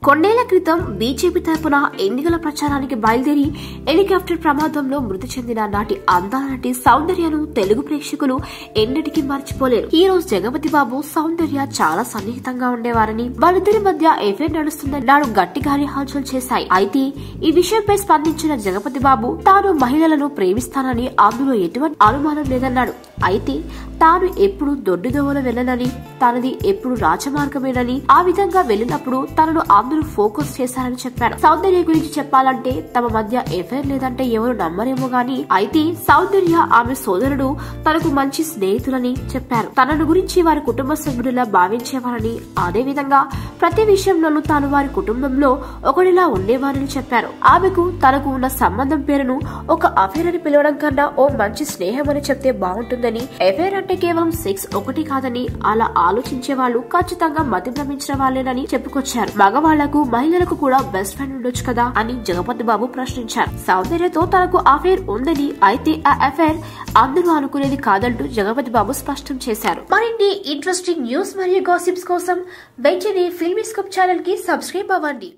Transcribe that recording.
కొన్నేళ్ల క్రితం బీజేపీ తరపున ఎన్నికల ప్రచారానికి బయలుదేరి హెలికాప్టర్ ప్రమాదంలో మృతి చెందిన నాటి అందాల నటి సౌందర్యను తెలుగు ప్రేక్షకులు ఎన్నటికీ మర్చిపోలేరు. ఈ రోజు జగపతి బాబు సౌందర్య చాలా సన్నిహితంగా ఉండేవారని, వాళ్ళిద్దరి మధ్య ఎఫైర్ నడుస్తుందని నాడు గట్టిగానే హల్చల్ చేశాయి. అయితే ఈ విషయంపై స్పందించిన జగపతి బాబు తాను మహిళలను ప్రేమిస్తానని, అందులో ఎటువంటి అనుమానం లేదన్నాడు. అయితే తాను ఎప్పుడు దొడ్డిదోవలో వెళ్లనని, తనది ఎప్పుడు రాజమార్గమేనని, ఆ విధంగా వెళ్లినప్పుడు తనను అందరూ ఫోకస్ చేశారని చెప్పారు. సౌందర్య గురించి చెప్పాలంటే తమ మధ్య ఎఫైర్ లేదంటే ఎవరు నమ్మరేమో గాని, అయితే సౌందర్య ఆమె సోదరుడు తనకు మంచి స్నేహితులని చెప్పారు. తనను గురించి వారి కుటుంబ సభ్యుడిలా భావించేవారని, అదే విధంగా ప్రతి విషయంలోనూ తాను వారి కుటుంబంలో ఒకడిలా ఉండేవారని చెప్పారు. ఆమెకు తనకు ఉన్న సంబంధం పేరును ఒక అఫైర్ అని పిలవడం కన్నా ఓ మంచి స్నేహం అని చెప్తే బాగుంటుందని, ఎఫైర్ అంటే కేవలం సెక్స్ ఒకటి కాదని, అలా ఆలోచించే వాళ్ళు ఖచ్చితంగా మతి భ్రమించిన వాళ్ళేనని చెప్పుకొచ్చారు. మగవాళ్లకు మహిళలకు కూడా బెస్ట్ ఫ్రెండ్ ఉండొచ్చు కదా అని జగపతి బాబు ప్రశ్నించారు. సౌందర్యతో తనకు అఫైర్ ఉందని, అయితే ఆ అఫైర్ అందరూ అనుకునేది కాదంటూ జగపతి బాబు స్పష్టం చేశారు. మరిన్ని ఇంట్రెస్టింగ్ న్యూస్ మరియు గాసిప్స్ కోసం వెంటనే ఫిల్మీస్కోప్ ఛానల్ కి సబ్స్క్రైబ్ అవ్వండి.